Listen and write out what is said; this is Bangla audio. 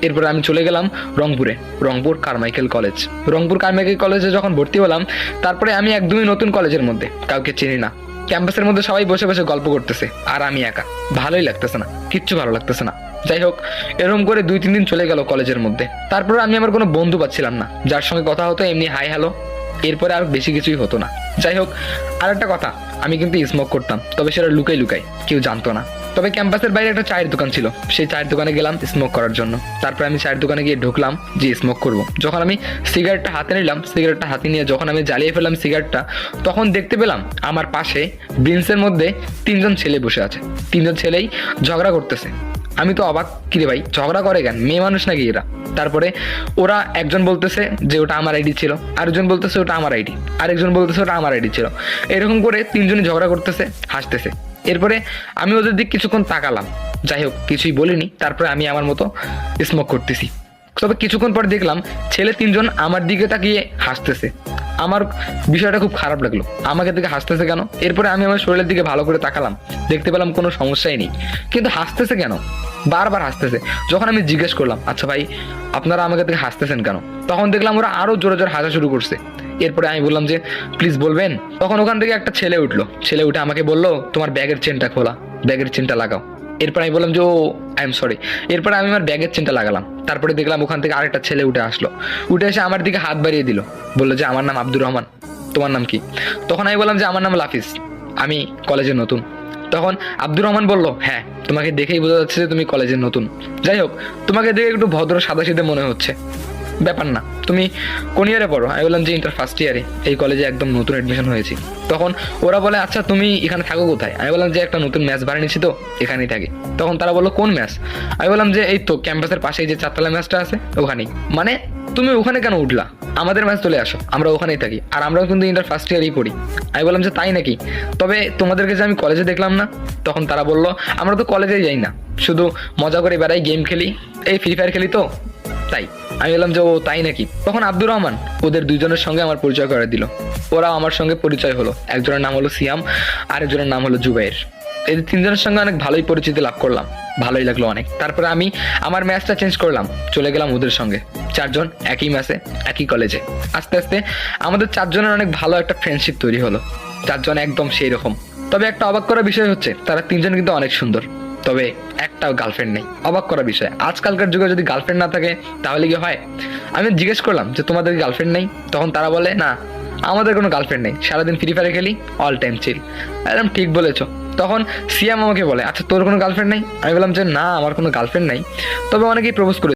এরপরে আমি চলে গেলাম রংপুরে, Rangpur Carmichael college. Rangpur Carmichael কলেজে যখন ভর্তি হলাম, তারপরে আমি একদমই নতুন কলেজের মধ্যে, কাউকে চিনি না। ক্যাম্পাসের মধ্যে সবাই বসে বসে গল্প করতেছে আর আমি একা, ভালোই লাগতেছে না, কিচ্ছু ভালো লাগতেছে না। যাই হোক, এরকম করে 2-3 দিন চলে গেল কলেজের মধ্যে। তারপরে আমি আমার কোনো বন্ধু পাচ্ছিলাম না যার সঙ্গে কথা হতো এমনি হাই হ্যালো, এরপরে আর বেশি কিছুই হতো না। যাই হোক, আর একটা কথা, আমি কিন্তু স্মোক করতাম, তবে সেটা লুকাই লুকাই, কেউ জানতো না। তবে ক্যাম্পাসের বাইরে একটা চায়ের দোকান ছিল, সেই চায়ের দোকানে গেলাম স্মোক করার জন্য। তারপরে আমি চায়ের দোকানে গিয়ে ঢুকলাম যে স্মোক করব। যখন আমি সিগারেটটা হাতে নিলাম, সিগারেটটা হাতে নিয়ে যখন আমি জ্বালিয়ে ফেললাম সিগারেটটা, তখন দেখতে পেলাম আমার পাশে বেঞ্চের মধ্যে 3জন ছেলে বসে আছে। 3জন ছেলেই ঝগড়া করতেছে। আমি তো অবাক, কিরে ভাই ঝগড়া করে কেন, মেয়ে মানুষ নাকি এরা? তারপরে ওরা একজন বলতেছে যে ওটা আমার আইডি ছিল, আরেকজন বলতেছে ওটা আমার আইডি, আরেকজন বলতেছে ওটা আমার আইডি ছিল। এরকম করে 3জনই ঝগড়া করতেছে, হাসতেছে। এরপরে আমি ওদের দিক কিছুক্ষণ তাকালাম, যাই হোক কিছুই বলিনি। তারপরে আমি আমার মতো স্মোক করতেছি। তবে কিছুক্ষণ পর দেখলাম ছেলে 3জন আমার দিকে তাকিয়ে হাসতেছে। আমার বিষয়টা খুব খারাপ লাগলো, আমাকে দিকে হাসতেছে কেন? এরপরে আমি আমার শরীরের দিকে ভালো করে তাকালাম, দেখতে পেলাম কোনো সমস্যাই নেই, কিন্তু হাসতেছে কেন? বারবার হাসতেছে। যখন আমি জিজ্ঞেস করলাম, আচ্ছা ভাই আপনারা আমাকে থেকে হাসতেছেন কেন, তখন দেখলাম ওরা আরো জোরে জোরে হাসা শুরু করছে। এরপরে আমি বললাম যে প্লিজ বলবেন। তখন ওখান থেকে একটা ছেলে উঠলো, ছেলে উঠে আমাকে বললো তোমার ব্যাগের চেনটা খোলা, ব্যাগের চেনটা লাগাও। এরপর আমি বললাম যে ও আই এম সরি। এরপরে আমি আমার ব্যাগের চেনটা লাগালাম। তারপরে দেখলাম ওখান থেকে আরেকটা ছেলে উঠে আসলো, উঠে এসে আমার দিকে হাত বাড়িয়ে দিল, বললো যে আমার নাম আব্দুর রহমান, তোমার নাম কি? তখন আমি বললাম যে আমার নাম লাফিজ, আমি কলেজে নতুন। তখন আব্দুর রহমান বলল, হ্যাঁ তোমাকে দেখেই বোঝা যাচ্ছে যে তুমি কলেজে নতুন। যাই হোক, তোমাকে দেখে একটু ভদ্র সাদাসিধে মনে হচ্ছে, ব্যাপার না। তুমি কোন ইয়ারে পড়ো? আমি বললাম যে ইন্টার ফার্স্ট ইয়ারে, এই কলেজে একদম নতুন অ্যাডমিশন হয়েছি। তখন ওরা বলে আচ্ছা তুমি এখানে থাকো কোথায়? আমি বললাম যে একটা নতুন ম্যাচ ভাড়া নিচ্ছি তো এখানেই থাকি। তখন তারা বললো কোন ম্যাচ? আমি বললাম যে এই তো ক্যাম্পাসের পাশেই যে 4তলা ম্যাচটা আছে ওখানেই। মানে তুমি ওখানে কেন উঠলা? আমাদের ম্যাচ চলে আসো, আমরা ওখানেই থাকি, আর আমরাও কিন্তু ইন্টার ফার্স্ট ইয়ারেই পড়ি। আমি বললাম যে তাই নাকি? তবে তোমাদেরকে যে আমি কলেজে দেখলাম না। তখন তারা বললো আমরা তো কলেজেই যাই না, শুধু মজা করে বেড়াই, গেম খেলি, এই ফ্রি ফায়ার খেলি তো তাই। আমি বললাম যে ও তাই নাকি? তখন আব্দুর রহমান ওদের 2জনের সঙ্গে আমার পরিচয় করে দিল। ওরাও আমার সঙ্গে পরিচয় হলো, একজনের নাম হলো সিয়াম, আরেকজনের নাম হলো জুবাইর। এই 3জনের সঙ্গে অনেক ভালোই পরিচিতি লাভ করলাম, ভালোই লাগলো অনেক। তারপরে আমি আমার ম্যাচটা চেঞ্জ করলাম, চলে গেলাম ওদের সঙ্গে। 4জন একই ম্যাচে, একই কলেজে। আস্তে আস্তে আমাদের 4জনের অনেক ভালো একটা ফ্রেন্ডশিপ তৈরি হলো, 4জন একদম সেই রকম। তবে একটা অবাক করা বিষয় হচ্ছে তারা 3জন কিন্তু অনেক সুন্দর, তবে একটাও গার্লফ্রেন্ড নেই। অবাক করা বিষয়, আজকালকার যুগে যদি গার্লফ্রেন্ড না থাকে তাহলে কি হয়? আমি জিজ্ঞেস করলাম যে তোমাদের গার্লফ্রেন্ড নেই? তখন তারা বলে না আমাদের কোনো গার্লফ্রেন্ড নেই, সারাদিন ফ্রি ফায়ার খেলি, অল টাইম চিল। একদম ঠিক বলেছো। তখন সিয়াম আমাকে বলে আচ্ছা তোর কোনো গার্লফ্রেন্ড নেই? আমি বললাম যে না আমার কোনো গার্লফ্রেন্ড নাই, তবে অনেকেই প্রপোজ করে